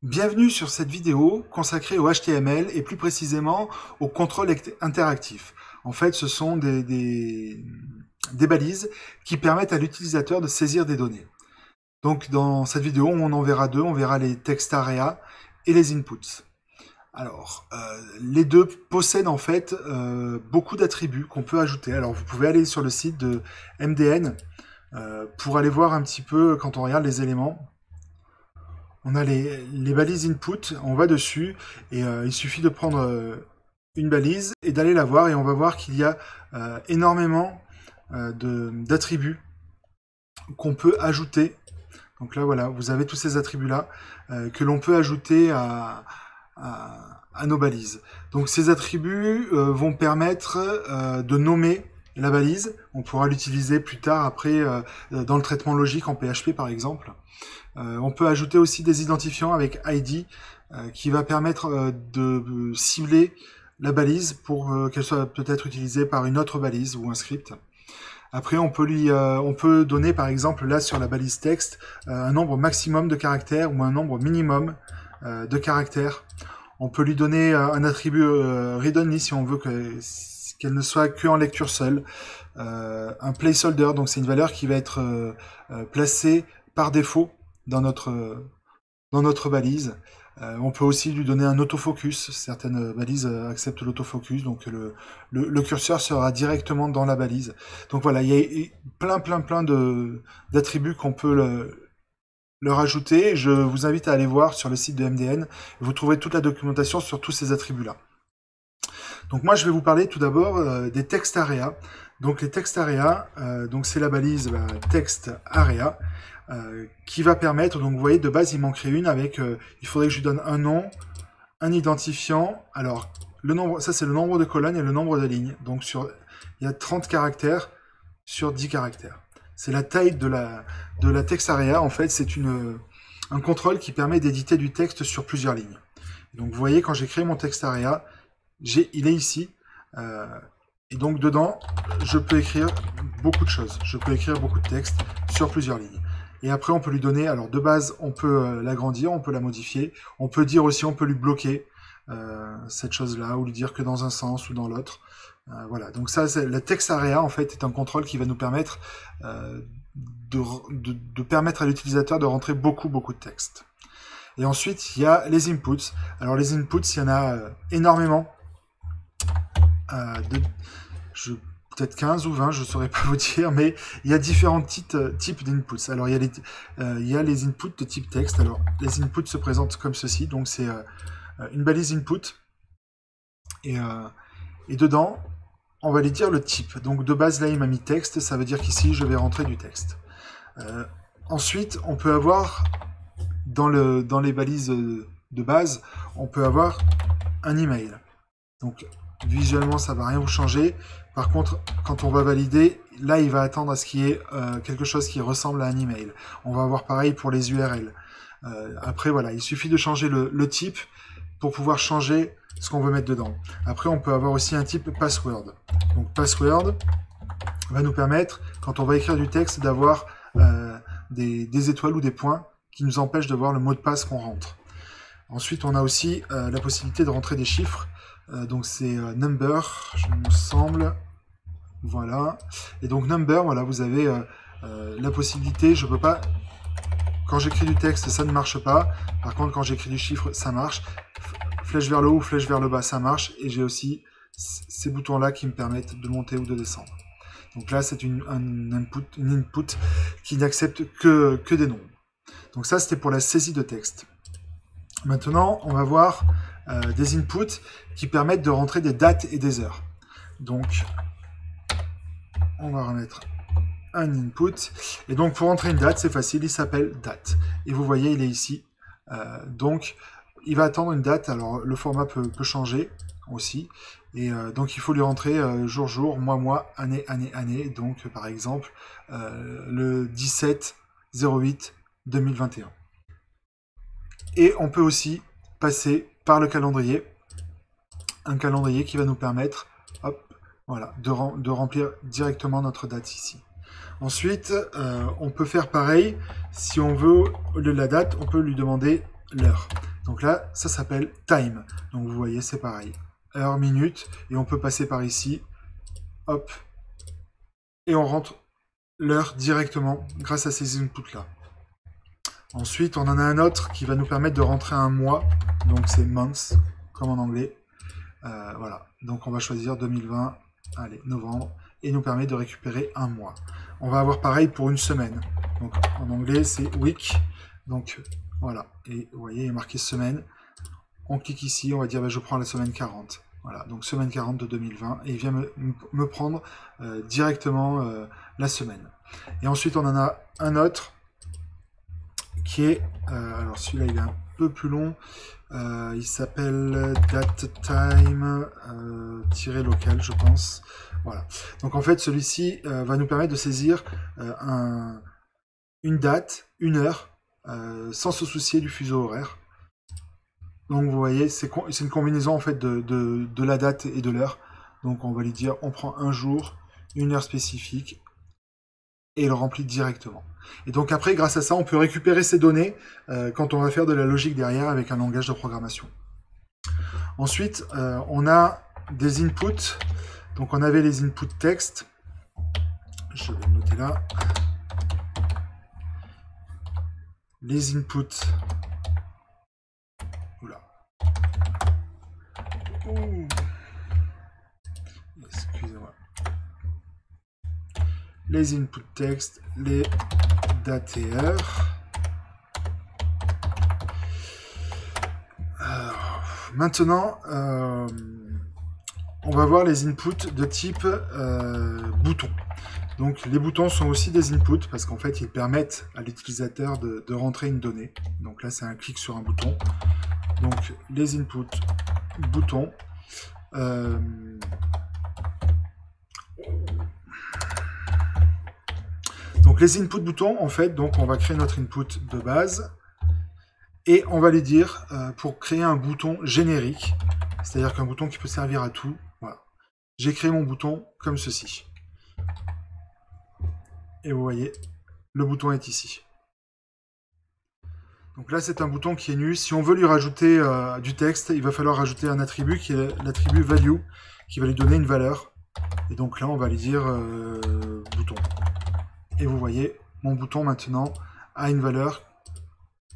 Bienvenue sur cette vidéo consacrée au HTML et plus précisément au contrôle interactif. En fait, ce sont des balises qui permettent à l'utilisateur de saisir des données. Donc dans cette vidéo, on en verra deux, on verra les text area et les inputs. Alors, les deux possèdent en fait beaucoup d'attributs qu'on peut ajouter. Alors vous pouvez aller sur le site de MDN pour aller voir un petit peu quand on regarde les éléments. On a les balises input, on va dessus et il suffit de prendre une balise et d'aller la voir et on va voir qu'il y a énormément d'attributs qu'on peut ajouter. Donc là voilà, vous avez tous ces attributs-là que l'on peut ajouter à nos balises. Donc ces attributs vont permettre de nommer la balise. On pourra l'utiliser plus tard après dans le traitement logique en PHP par exemple. On peut ajouter aussi des identifiants avec ID qui va permettre de cibler la balise pour qu'elle soit peut-être utilisée par une autre balise ou un script. Après, on peut donner par exemple là sur la balise texte un nombre maximum de caractères ou un nombre minimum de caractères. On peut lui donner un attribut read-only si on veut qu'elle ne soit que en lecture seule. Un placeholder, donc c'est une valeur qui va être placée par défaut dans notre balise. On peut aussi lui donner un autofocus. Certaines balises acceptent l'autofocus, donc le curseur sera directement dans la balise. Donc voilà, il y a plein d'attributs qu'on peut leur ajouter. Je vous invite à aller voir sur le site de MDN. Vous trouverez toute la documentation sur tous ces attributs-là. Donc moi, je vais vous parler tout d'abord des text area. Donc les text area, donc c'est la balise text area. Qui va permettre, donc vous voyez de base il manquerait une avec, il faudrait que je lui donne un nom, un identifiant, alors le nombre, ça c'est le nombre de colonnes et le nombre de lignes, donc il y a 30 caractères sur 10 caractères. C'est la taille de la text area, en fait c'est un contrôle qui permet d'éditer du texte sur plusieurs lignes. Donc vous voyez quand j'ai créé mon text area, il est ici, et donc dedans je peux écrire beaucoup de choses, je peux écrire beaucoup de texte sur plusieurs lignes. Et après, on peut lui donner, alors de base, on peut l'agrandir, on peut la modifier. On peut dire aussi, on peut lui bloquer cette chose-là, ou lui dire que dans un sens ou dans l'autre. Voilà, donc ça, la text area, en fait, est un contrôle qui va nous permettre de permettre à l'utilisateur de rentrer beaucoup de texte. Et ensuite, il y a les inputs. Alors les inputs, il y en a énormément. Peut-être 15 ou 20, je ne saurais pas vous dire, mais il y a différents types d'inputs. Alors, il y a les inputs de type texte. Alors, les inputs se présentent comme ceci. Donc, c'est une balise input. Et dedans, on va lui dire le type. Donc, de base, là, il m'a mis texte. Ça veut dire qu'ici, je vais rentrer du texte. Ensuite, on peut avoir, dans les balises de base, on peut avoir un email. Donc, visuellement, ça ne va rien vous changer. Par contre, quand on va valider, là, il va attendre à ce qu'il y ait quelque chose qui ressemble à un email. On va avoir pareil pour les URL. Après, voilà, il suffit de changer le type pour pouvoir changer ce qu'on veut mettre dedans. Après, on peut avoir aussi un type password. Donc, password va nous permettre, quand on va écrire du texte, d'avoir des étoiles ou des points qui nous empêchent de voir le mot de passe qu'on rentre. Ensuite, on a aussi la possibilité de rentrer des chiffres. Donc c'est number, je me semble, voilà. Et donc number, voilà, vous avez la possibilité, je peux pas, quand j'écris du texte, ça ne marche pas. Par contre, quand j'écris du chiffre, ça marche. Flèche vers le haut, flèche vers le bas, ça marche. Et j'ai aussi ces boutons-là qui me permettent de monter ou de descendre. Donc là, c'est une input qui n'accepte que des nombres. Donc ça, c'était pour la saisie de texte. Maintenant, on va voir des inputs qui permettent de rentrer des dates et des heures. Donc, on va remettre un input. Et donc, pour rentrer une date, c'est facile, il s'appelle date. Et vous voyez, il est ici. Donc, il va attendre une date. Alors, le format peut changer aussi. Et donc, il faut lui rentrer jour, mois, année. Donc, par exemple, le 17/08/2021. Et on peut aussi passer par le calendrier, un calendrier qui va nous permettre voilà, de remplir directement notre date ici. Ensuite, on peut faire pareil, si on veut, au lieu de la date, on peut lui demander l'heure. Donc là, ça s'appelle time. Donc vous voyez, c'est pareil. Heure, minute, et on peut passer par ici. Hop. Et on rentre l'heure directement grâce à ces inputs-là. Ensuite, on en a un autre qui va nous permettre de rentrer un mois. Donc c'est months, comme en anglais. Voilà. Donc on va choisir 2020, allez, novembre, et nous permet de récupérer un mois. On va avoir pareil pour une semaine. Donc en anglais, c'est week. Donc voilà. Et vous voyez, il est marqué semaine. On clique ici, on va dire bah, je prends la semaine 40. Voilà, donc semaine 40 de 2020. Et il vient me prendre directement la semaime. Et ensuite, on en a un autre qui est... alors celui-là, il est un peu plus long. Il s'appelle datetime local, je pense. Voilà. Donc en fait, celui-ci va nous permettre de saisir une date, une heure, sans se soucier du fuseau horaire. Donc vous voyez, c'est une combinaison en fait de la date et de l'heure. Donc on va lui dire, on prend un jour, une heure spécifique, et il le remplit directement. Et donc après, grâce à ça, on peut récupérer ces données quand on va faire de la logique derrière avec un langage de programmation. Ensuite, on a des inputs. Donc on avait les inputs texte. Je vais le noter là. Les inputs. Oula. Excusez-moi. Les inputs texte, les dates et heures. Maintenant, on va voir les inputs de type bouton. Donc les boutons sont aussi des inputs parce qu'en fait ils permettent à l'utilisateur de rentrer une donnée. Donc là c'est un clic sur un bouton. Donc les inputs boutons. Donc les inputs boutons, en fait, donc on va créer notre input de base et on va lui dire pour créer un bouton générique, c'est-à-dire qu'un bouton qui peut servir à tout. Voilà. J'ai créé mon bouton comme ceci. Et vous voyez, le bouton est ici. Donc là, c'est un bouton qui est nu. Si on veut lui rajouter du texte, il va falloir rajouter un attribut qui est l'attribut value, qui va lui donner une valeur. Et donc là, on va lui dire bouton. Et vous voyez, mon bouton maintenant a une valeur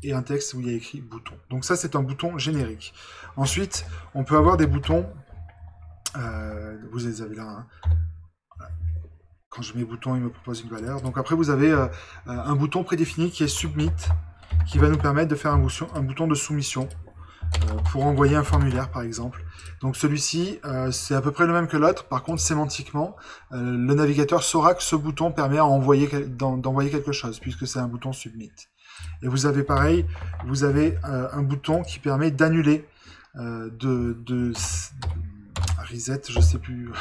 et un texte où il y a écrit bouton. Donc ça, c'est un bouton générique. Ensuite, on peut avoir des boutons, vous les avez là, hein. Quand je mets bouton, il me propose une valeur. Donc après, vous avez un bouton prédéfini qui est submit, qui va nous permettre de faire un bouton de soumission pour envoyer un formulaire, par exemple. Donc celui-ci, c'est à peu près le même que l'autre. Par contre, sémantiquement, le navigateur saura que ce bouton permet d'envoyer quelque chose, puisque c'est un bouton submit. Et vous avez pareil, vous avez un bouton qui permet d'annuler, reset, je sais plus...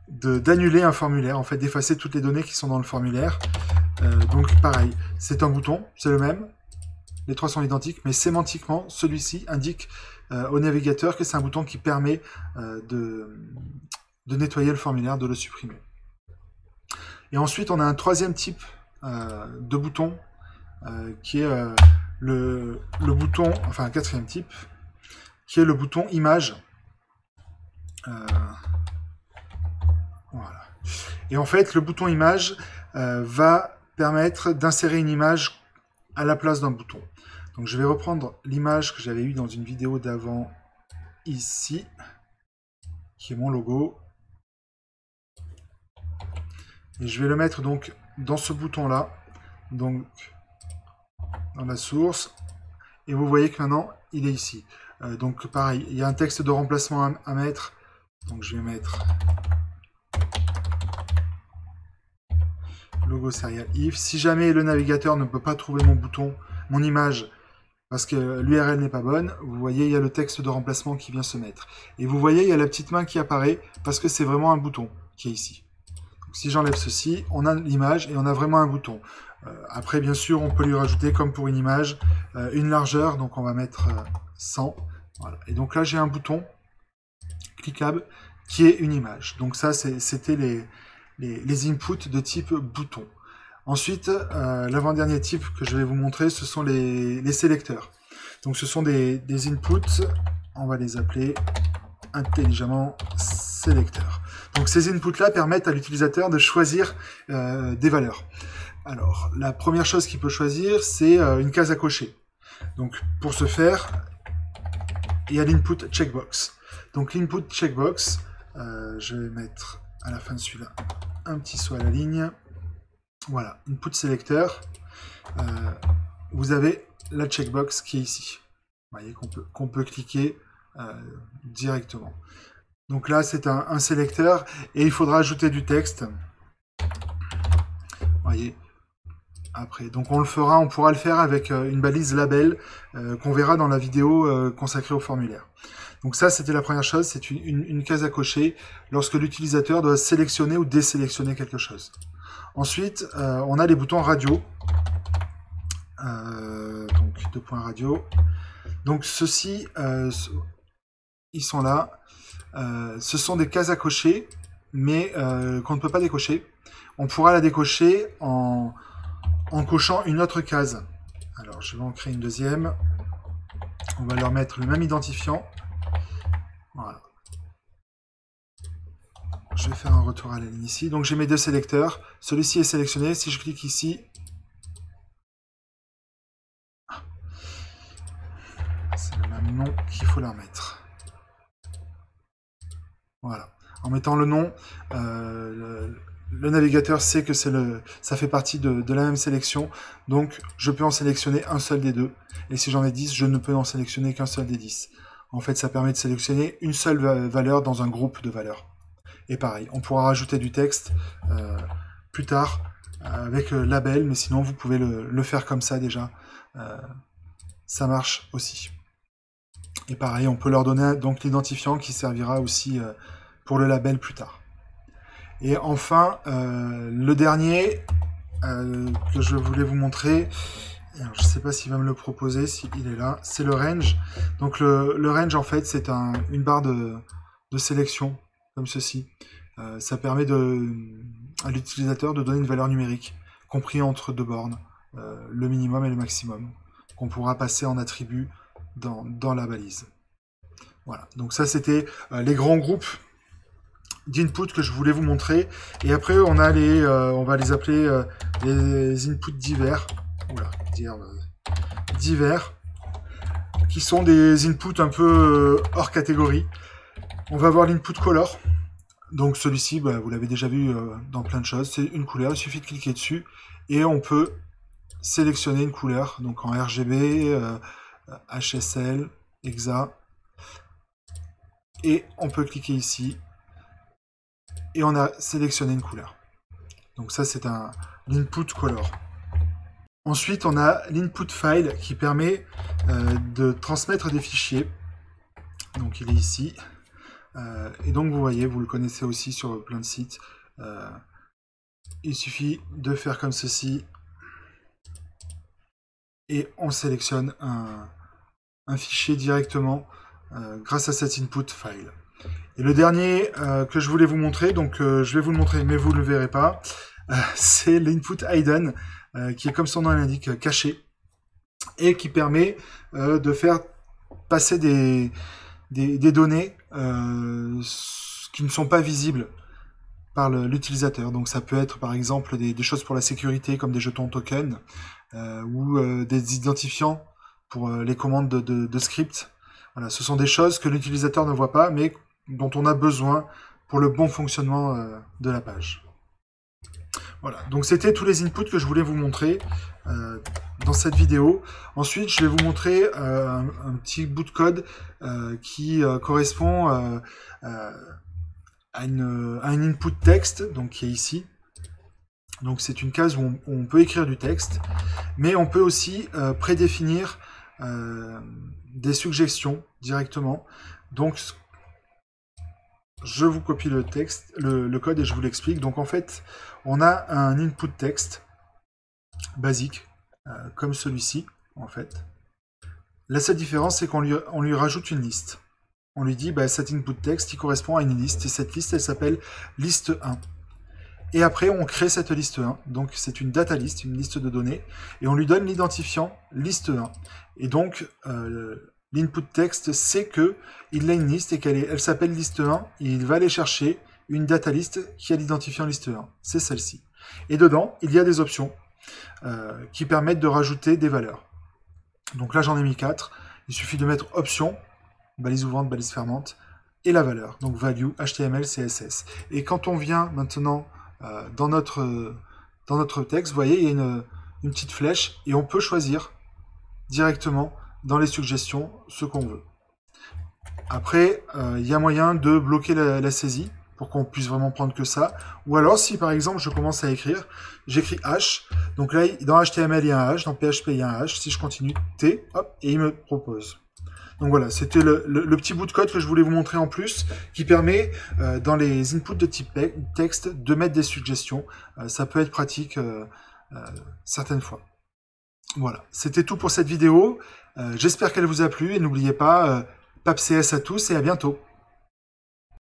d'annuler un formulaire, en fait, d'effacer toutes les données qui sont dans le formulaire. Donc pareil, c'est un bouton, c'est le même, les trois sont identiques, mais sémantiquement, celui-ci indique au navigateur que c'est un bouton qui permet de nettoyer le formulaire, de le supprimer. Et ensuite, on a un troisième type de bouton, qui est le bouton, enfin un quatrième type, qui est le bouton image. Voilà. Et en fait, le bouton image va permettre d'insérer une image à la place d'un bouton. Donc je vais reprendre l'image que j'avais eue dans une vidéo d'avant ici, qui est mon logo. Et je vais le mettre donc dans ce bouton-là, donc dans la source. Et vous voyez que maintenant, il est ici. Donc pareil, il y a un texte de remplacement à mettre. Donc je vais mettre... logo serial if. Si jamais le navigateur ne peut pas trouver mon bouton, mon image, parce que l'URL n'est pas bonne, vous voyez, il y a le texte de remplacement qui vient se mettre. Et vous voyez, il y a la petite main qui apparaît, parce que c'est vraiment un bouton qui est ici. Donc, si j'enlève ceci, on a l'image et on a vraiment un bouton. Après, bien sûr, on peut lui rajouter, comme pour une image, une largeur. Donc, on va mettre 100. Voilà. Et donc là, j'ai un bouton cliquable qui est une image. Donc ça, c'était les inputs de type bouton. Ensuite, l'avant-dernier type que je vais vous montrer, ce sont les sélecteurs. Donc ce sont des inputs, on va les appeler intelligemment sélecteurs. Donc ces inputs-là permettent à l'utilisateur de choisir des valeurs. Alors, la première chose qu'il peut choisir, c'est une case à cocher. Donc pour ce faire, il y a l'input checkbox. Donc l'input checkbox, je vais mettre à la fin de celui-là un petit saut à la ligne. Voilà, input sélecteur. Vous avez la checkbox qui est ici. Vous voyez qu'on peut cliquer directement. Donc là, c'est un sélecteur et il faudra ajouter du texte. Vous voyez, après. Donc on pourra le faire avec une balise label qu'on verra dans la vidéo consacrée au formulaire. Donc ça, c'était la première chose, c'est une case à cocher lorsque l'utilisateur doit sélectionner ou désélectionner quelque chose. Ensuite, on a les boutons radio. Donc, 2 points radio. Donc ceux-ci, ils sont là. Ce sont des cases à cocher, mais qu'on ne peut pas décocher. On pourra la décocher en cochant une autre case. Alors, je vais en créer une deuxième. On va leur mettre le même identifiant. Voilà. Je vais faire un retour à la ligne ici. Donc, j'ai mes deux sélecteurs. Celui-ci est sélectionné. Si je clique ici, c'est le même nom qu'il faut leur mettre. Voilà. En mettant le nom, le navigateur sait que ça fait partie de la même sélection, donc je peux en sélectionner un seul des deux. Et si j'en ai 10, je ne peux en sélectionner qu'un seul des 10. En fait, ça permet de sélectionner une seule valeur dans un groupe de valeurs. Et pareil, on pourra rajouter du texte plus tard avec le label, mais sinon vous pouvez le faire comme ça déjà. Ça marche aussi. Et pareil, on peut leur donner donc l'identifiant qui servira aussi pour le label plus tard. Et enfin, le dernier que je voulais vous montrer, alors, je ne sais pas s'il va me le proposer, s'il est là, c'est le range. Donc le range, en fait, c'est une barre de sélection, comme ceci. Ça permet à l'utilisateur de donner une valeur numérique, compris entre deux bornes, le minimum et le maximum, qu'on pourra passer en attribut dans la balise. Voilà, donc ça c'était les grands groupes d'input que je voulais vous montrer. Et après on a on va les appeler les inputs divers. Oula, divers, qui sont des inputs un peu hors catégorie. On va avoir l'input color. Donc celui-ci, vous l'avez déjà vu dans plein de choses, c'est une couleur, il suffit de cliquer dessus et on peut sélectionner une couleur, donc en RGB, HSL, Hexa, et on peut cliquer ici et on a sélectionné une couleur. Donc ça c'est l'input color. Ensuite on a l'input file qui permet de transmettre des fichiers, donc il est ici. Et donc vous voyez, vous le connaissez aussi sur plein de sites, il suffit de faire comme ceci et on sélectionne un fichier directement grâce à cet input file. Et le dernier que je voulais vous montrer, donc je vais vous le montrer mais vous ne le verrez pas, c'est l'input hidden qui est comme son nom l'indique caché et qui permet de faire passer des données qui ne sont pas visibles par l'utilisateur. Donc ça peut être par exemple des choses pour la sécurité comme des jetons tokens ou des identifiants pour les commandes de script. Voilà, ce sont des choses que l'utilisateur ne voit pas mais dont on a besoin pour le bon fonctionnement de la page. Voilà, donc c'était tous les inputs que je voulais vous montrer dans cette vidéo. Ensuite, je vais vous montrer un petit bout de code qui correspond à un input texte, donc qui est ici. Donc c'est une case où on peut écrire du texte, mais on peut aussi prédéfinir des suggestions directement. Donc je vous copie le texte, le code et je vous l'explique. Donc en fait, on a un input texte basique, comme celui-ci, en fait. La seule différence, c'est qu'on lui rajoute une liste. On lui dit, cet input texte, il correspond à une liste, et cette liste, elle s'appelle liste 1. Et après, on crée cette liste 1. Donc, c'est une data list, une liste de données. Et on lui donne l'identifiant liste 1. Et donc, l'input text sait qu'il a une liste et elle s'appelle liste 1. Et il va aller chercher une data list qui a l'identifiant liste 1. C'est celle-ci. Et dedans, il y a des options qui permettent de rajouter des valeurs. Donc là, j'en ai mis 4. Il suffit de mettre option, balise ouvrante, balise fermante, et la valeur. Donc value, HTML, CSS. Et quand on vient maintenant dans notre texte, vous voyez, il y a une petite flèche et on peut choisir directement dans les suggestions ce qu'on veut. Après, il y a moyen de bloquer la saisie pour qu'on puisse vraiment prendre que ça. Ou alors, si par exemple je commence à écrire, j'écris H, donc là, dans HTML, il y a un H, dans PHP, il y a un H. Si je continue, T, hop, et il me propose. Donc voilà, c'était le petit bout de code que je voulais vous montrer en plus, qui permet, dans les inputs de type texte, de mettre des suggestions. Ça peut être pratique certaines fois. Voilà, c'était tout pour cette vidéo. J'espère qu'elle vous a plu, et n'oubliez pas, PAPCS à tous, et à bientôt.